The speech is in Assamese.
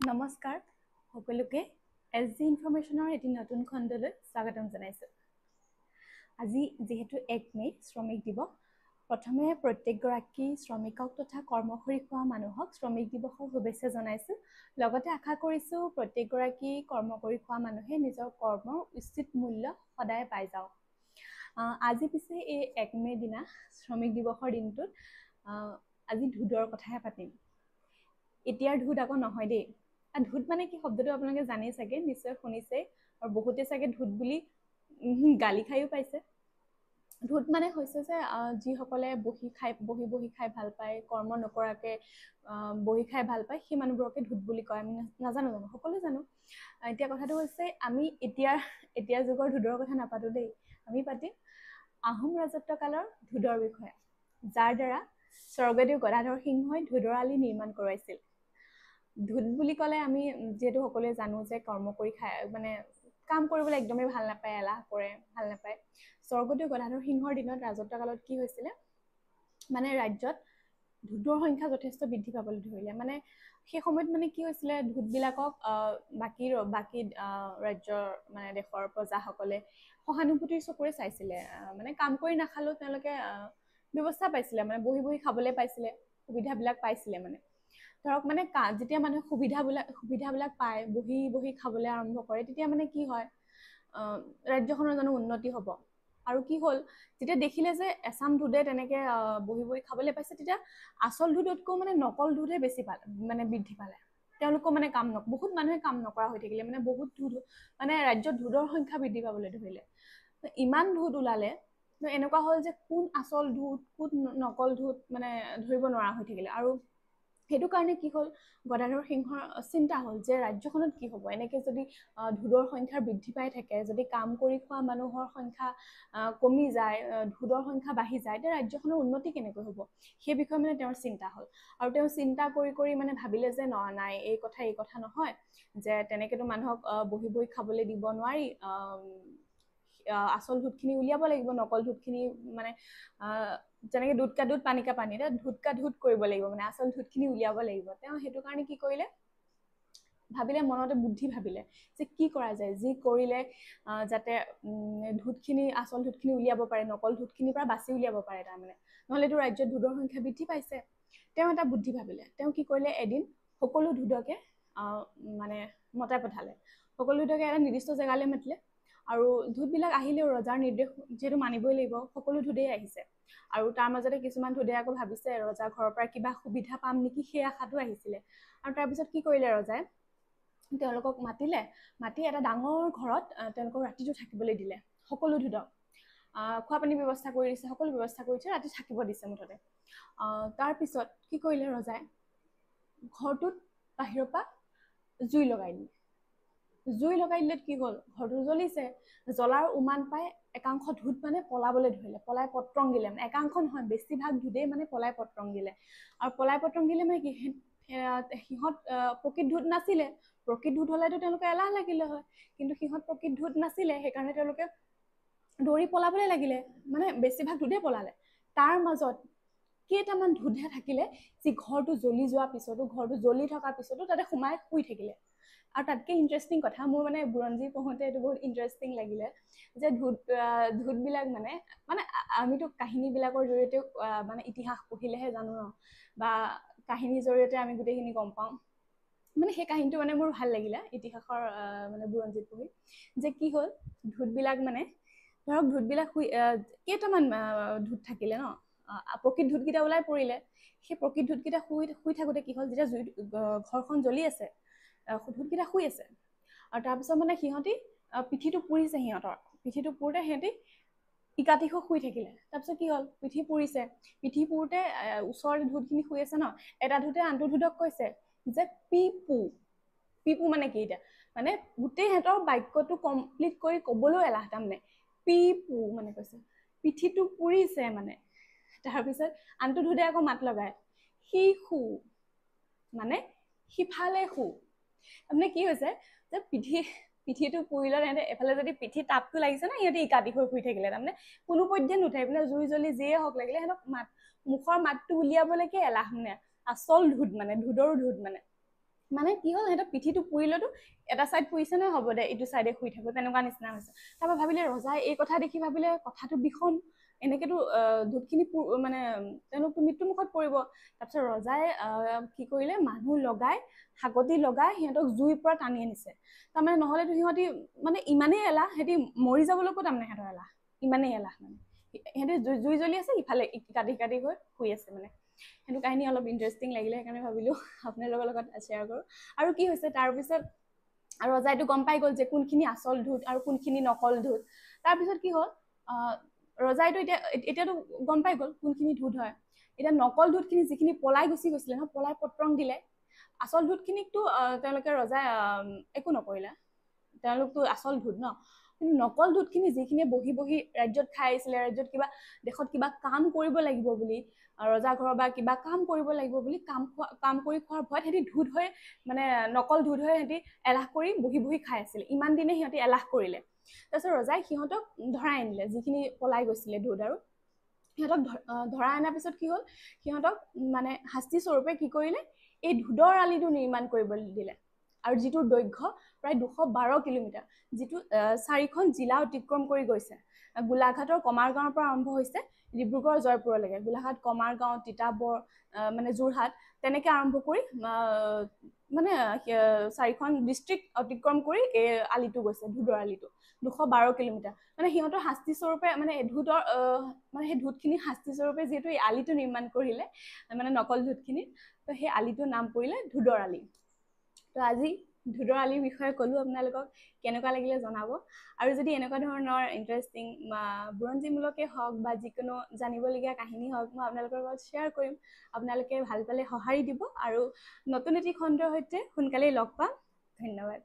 নমস্কাৰ সকলোকে এছজি ইনফৰমেশ্যনৰ এটি নতুন খণ্ডলৈ স্বাগতম জনাইছোঁ। আজি যিহেতু 1 মে শ্ৰমিক দিৱস, প্ৰথমে প্ৰত্যেকগৰাকী শ্ৰমিকক তথা কৰ্মখৰি খোৱা মানুহক শ্ৰমিক দিৱসৰ শুভেচ্ছা জনাইছোঁ। লগতে আশা কৰিছোঁ প্ৰত্যেকগৰাকী কৰ্মখৰি খোৱা মানুহে নিজৰ কৰ্মৰ উচিত মূল্য সদায় পাই যাওক। আজি পিছে এই 1 মে দিনা শ্ৰমিক দিৱসৰ দিনটোত আজি ধুদৰ কথাহে পাতিম। এতিয়াৰ ধুদ আকৌ নহয় দেই। ধুদ মানে কি শব্দটো আপোনালোকে জানেই চাগে, নিশ্চয় শুনিছে, আৰু বহুতে চাগে ধুদ বুলি গালি খাইও পাইছে। ধুদ মানে হৈছে যে যিসকলে বহি খাই ভাল পায়, কৰ্ম নকৰাকে বহি খাই ভাল পায়, সেই মানুহবোৰকে ধুদ বুলি কয়। আমি নাজানো জানো, সকলোৱে জানো। এতিয়া কথাটো হৈছে আমি এতিয়া যুগৰ ধুদৰ কথা নাপাতো দেই, আমি পাতিম আহোম ৰাজত্ব কালৰ ধুদৰ বিষয়ে, যাৰ দ্বাৰা স্বৰ্গদেউ গদাধৰ সিংহই ধুদৰ আলি নিৰ্মাণ কৰাইছিল। ধুদ বুলি ক'লে আমি যিহেতু সকলোৱে জানো যে কৰ্ম কৰি খাই মানে কাম কৰিবলৈ একদমেই ভাল নাপায়, এলাহ কৰে, ভাল নাপায়। স্বৰ্গদেউ গদাধৰ সিংহৰ দিনত ৰাজত্ব কালত কি হৈছিলে, মানে ৰাজ্যত ধুদৰ সংখ্যা যথেষ্ট বৃদ্ধি পাবলৈ ধৰিলে। মানে সেই সময়ত মানে কি হৈছিলে, ধুদবিলাকক বাকী ৰাজ্যৰ মানে দেশৰ প্ৰজাসকলে সহানুভূতিৰ চকুৰে চাইছিলে। মানে কাম কৰি নাখালেও তেওঁলোকে ব্যৱস্থা পাইছিলে, মানে বহি বহি খাবলৈ পাইছিলে, সুবিধাবিলাক পাইছিলে। মানে ধৰক মানে যেতিয়া মানুহে সুবিধাবিলাক পায়, বহি বহি খাবলৈ আৰম্ভ কৰে, তেতিয়া মানে কি হয়, ৰাজ্যখনৰ জানো উন্নতি হ'ব? আৰু কি হ'ল, যেতিয়া দেখিলে যে এছাম ধুদে তেনেকে বহি বহি খাবলৈ পাইছে, তেতিয়া আচল ধুদতকৈ মানে নকল ধুদহে বেছি বৃদ্ধি পালে। তেওঁলোকো মানে বহুত মানুহে কাম নকৰা হৈ থাকিলে, মানে বহুত ধুদ, মানে ৰাজ্যত ধুদৰ সংখ্যা বৃদ্ধি পাবলৈ ধৰিলে। ইমান ধুদ ওলালে, এনেকুৱা হ'ল যে কোন আচল ধুদ কোন নকল ধুদ মানে ধৰিব নোৱাৰা হৈ থাকিলে। আৰু সেইটো কাৰণে কি হ'ল, গদাধৰ সিংহৰ চিন্তা হ'ল যে ৰাজ্যখনত কি হ'ব, এনেকৈ যদি ধুদৰ সংখ্যা বৃদ্ধি পাই থাকে, যদি কাম কৰি খোৱা মানুহৰ সংখ্যা কমি যায়, ধুদৰ সংখ্যা বাঢ়ি যায়, তেতিয়া ৰাজ্যখনৰ উন্নতি কেনেকৈ হ'ব? সেই বিষয়ে মানে তেওঁৰ চিন্তা হ'ল। আৰু তেওঁ চিন্তা কৰি মানে ভাবিলে যে নাই, এই কথা নহয়, যে তেনেকেতো মানুহক বহি বহি খাবলৈ দিব নোৱাৰি, আচল ধুদখিনি উলিয়াব লাগিব, নকল ধুদখিনি মানে যেনেকে দুধ কা দুধ পানী কা পানী, ধুদ কা ধুদ কৰিব লাগিব, মানে আচল ধুদখিনি উলিয়াব লাগিব। তেওঁ সেইটো কাৰণে কি কৰিলে, ভাবিলে, মনতে বুদ্ধি ভাবিলে যে কি কৰা যায়, যি কৰিলে যাতে আচল ধুদখিনি উলিয়াব পাৰে, নকল ধুদখিনিৰ পৰা বাছি উলিয়াব পাৰে। তাৰমানে নহ'লেতো ৰাজ্যত ধুদৰ সংখ্যা বৃদ্ধি পাইছে। তেওঁ এটা বুদ্ধি ভাবিলে। তেওঁ কি কৰিলে, এদিন সকলো ধুদকে মানে মতাই পঠালে। সকলো ধুদকে এটা নিৰ্দিষ্ট জেগালৈ মাতিলে, আৰু ধুদবিলাক আহিলেও ৰজাৰ নিৰ্দেশ যিহেতু মানিবই লাগিব, সকলো ধুদেই আহিছে। আৰু তাৰ মাজতে কিছুমান ধুদে আকৌ ভাবিছে ৰজাৰ ঘৰৰ পৰা কিবা সুবিধা পাম নেকি, সেই আশাটো আহিছিলে। আৰু তাৰপিছত কি কৰিলে, ৰজাই তেওঁলোকক মাতি এটা ডাঙৰ ঘৰত তেওঁলোকক ৰাতিটো থাকিবলৈ দিলে। সকলো ধুদক খোৱা পানীৰ ব্যৱস্থা কৰি দিছে, সকলো ব্যৱস্থা কৰি দিছে, ৰাতি থাকিব দিছে মুঠতে। তাৰপিছত কি কৰিলে, ৰজাই ঘৰটোত বাহিৰৰ পৰা জুই লগাই দিলে। কি হ'ল, ঘৰটো জ্বলিছে। জ্বলাৰ উমান পাই একাংশ ধুদ মানে পলাবলৈ ধৰিলে, পলাই পত্ৰং দিলে। মানে একাংশ নহয়, বেছিভাগ ধুদেই মানে পলাই পত্ৰং দিলে। আৰু পলাই পত্ৰং দিলে মানে কি, সিহঁত প্ৰকৃত ধুদ নাছিলে। প্ৰকৃত ধুদ হ'লেতো তেওঁলোকে এলাহ লাগিলে হয়, কিন্তু সিহঁত প্ৰকৃত ধুদ নাছিলে, সেইকাৰণে তেওঁলোকে দৌৰি পলাবলৈ লাগিলে, মানে বেছিভাগ ধুদেই পলালে। তাৰ মাজত কেইটামান ধুদহে থাকিলে, যি ঘৰটো জ্বলি যোৱাৰ পিছতো, ঘৰটো জ্বলি থকাৰ পিছতো তাতে সোমাই শুই থাকিলে। আৰু তাতকৈ ইণ্টাৰেষ্টিং কথা, মোৰ মানে বুৰঞ্জী পঢ়োঁতে এইটো বহুত ইণ্টাৰেষ্টিং লাগিলে, যে ধুদবিলাক মানে আমিতো কাহিনীবিলাকৰ জৰিয়তে মানে ইতিহাস পঢ়িলেহে জানো ন, বা কাহিনীৰ জৰিয়তে আমি গোটেইখিনি গম পাওঁ। মানে সেই কাহিনীটো মানে মোৰ ভাল লাগিলে ইতিহাসৰ মানে বুৰঞ্জীত পঢ়ি, যে কি হ'ল, ধুদবিলাক মানে ধৰক ধুদবিলাক কেইটামান ধুদ থাকিলে ন, প্ৰকৃত ধুদকেইটা ওলাই পৰিলে। সেই প্ৰকৃত ধুদকেইটা শুই থাকোঁতে কি হ'ল, যেতিয়া ঘৰখন জ্বলি আছে, ধুদকেইটা শুই আছে। আৰু তাৰপিছত মানে সিহঁতি পিঠিটো পুৰিছে, পিঠিটো পুৰোঁতে সিহঁতি ইকাতিখ শুই থাকিলে। তাৰপিছত কি হ'ল, পিঠি পুৰোঁতে ওচৰতে ধুদখিনি শুই আছে ন, এটা ধুদে আনটো ধুদক কৈছে যে পিপু মানে কি, এতিয়া মানে গোটেই সিহঁতৰ বাক্যটো কমপ্লিট কৰি ক'বলৈও এলাহ, তাৰমানে পিপু মানে কৈছে, পিঠিটো পুৰিছে মানে। তাৰপিছত আনটো ধুদে আকৌ মাত লগায়, সি মানে সিফালে তাৰমানে কি হৈছে, যে পিঠিটো পুৰিলত সিহঁতে এফালে যদি পিঠি তাপটো লাগিছে ন, সিহঁতে ইকাতি হৈ শুই থাকিলে। তাৰমানে কোনো পধ্যে নুঠে, এইফালে জুই জ্বলি যিয়ে হওক লাগিলে, সিহঁতক মুখৰ মাতটো উলিয়াবলৈকে এলাহ। মানে আচল ধুদ, মানে ধুদৰো ধুদ মানে। মানে কি হ'ল সিহঁতৰ পিঠিটো পুৰিলেতো এটা চাইড পুৰিছে নহয় হ'ব দে এইটো চাইডে শুই থাকো তেনেকুৱা নিচিনা হৈছে তাৰপৰা ভাবিলে ৰজাই এই কথা দেখি ভাবিলে কথাটো বিষম এনেকেতো ধূপখিনি মানে তেওঁলোকতো মৃত্যুমুখত পৰিব তাৰপিছত ৰজাই কি কৰিলে মানুহ লগাই হাকতি লগাই সিহঁতক জুইৰ পৰা টানি আনিছে তাৰমানে নহ'লেতো সিহঁতি মানে ইমানেই এলাহ সিহঁতি মৰি যাবলৈকো তাৰমানে সিহঁতৰ এলাহ ইমানেই এলাহ মানে সিহঁতে জুই জ্বলি আছে ইফালে কাটি কাটি গৈ শুই আছে মানে সেইটো কাহিনী অলপ ইণ্টাৰেষ্টিং লাগিলে সেইকাৰণে ভাবিলো আপোনালোকৰ লগত শ্বেয়াৰ কৰোঁ আৰু কি হৈছে তাৰপিছত ৰজাইটো গম পাই গ'ল যে কোনখিনি আচল ধূত আৰু কোনখিনি নকল ধূত তাৰপিছত কি হ'ল ৰজাইটো এতিয়াতো গম পাই গ'ল কোনখিনি ধূত হয় এতিয়া নকল ধূতখিনি যিখিনি পলাই গুচি গৈছিলে ন পলাই পত্ৰং দিলে আচল ধূতখিনিকতো তেওঁলোকে ৰজাই একো নকৰিলে তেওঁলোকতো আচল ধূত ন কিন্তু নকল ধূতখিনি যিখিনিয়ে বহি বহি ৰাজ্যত খাই আহিছিলে ৰাজ্যত কিবা দেশত কিবা কাম কৰিব লাগিব বুলি ৰজা ঘৰৰ বা কিবা কাম কৰিব লাগিব বুলি কাম কৰি খোৱাৰ ভয়ত সিহঁতি ধূত হৈ মানে নকল ধূত হৈ সিহঁতি এলাহ কৰি বহি বহি খাই আছিলে ইমান দিনে সিহঁতি এলাহ কৰিলে তাৰপিছত ৰজাই সিহঁতক ধৰাই আনিলে যিখিনি পলাই গৈছিলে ধূত আৰু সিহঁতক ধৰাই অনাৰ পিছত কি হ'ল সিহঁতক মানে শাস্তি স্বৰূপে কি কৰিলে এই ধূদৰ আলিটো নিৰ্মাণ কৰিবলৈ দিলে আৰু যিটোৰ দৈৰ্ঘ্য প্ৰায় 212 কিলোমিটাৰ যিটো 4খন জিলা অতিক্ৰম কৰি গৈছে গোলাঘাটৰ কমাৰগাঁৱৰ পৰা আৰম্ভ হৈছে ডিব্ৰুগড় জয়পুৰলৈকে গোলাঘাট কমাৰগাঁও তিতাবৰ মানে যোৰহাট তেনেকৈ আৰম্ভ কৰি মানে 4খন ডিষ্ট্ৰিক্ট অতিক্ৰম কৰি এই আলিটো গৈছে ধূদৰ আলিটো 212 কিলোমিটাৰ মানে সিহঁতৰ শাস্তি স্বৰূপে মানে ধূতৰ মানে সেই ধূতখিনি শাস্তি স্বৰূপে যিহেতু এই আলিটো নিৰ্মাণ কৰিলে মানে নকল ধূতখিনি তো সেই আলিটোৰ নাম পৰিলে ধূদৰ আলি তো আজি ধূদৰ আলিৰ বিষয়ে ক'লো আপোনালোকক কেনেকুৱা লাগিলে জনাব আৰু যদি এনেকুৱা ধৰণৰ ইণ্টাৰেষ্টিং বুৰঞ্জীমূলকে হওক বা যিকোনো জানিবলগীয়া কাহিনী হওক মই আপোনালোকৰ লগত শ্বেয়াৰ কৰিম আপোনালোকে ভাল পালে সঁহাৰি দিব আৰু নতুন এটি খণ্ডৰ সৈতে সোনকালেই লগ পাম ধন্যবাদ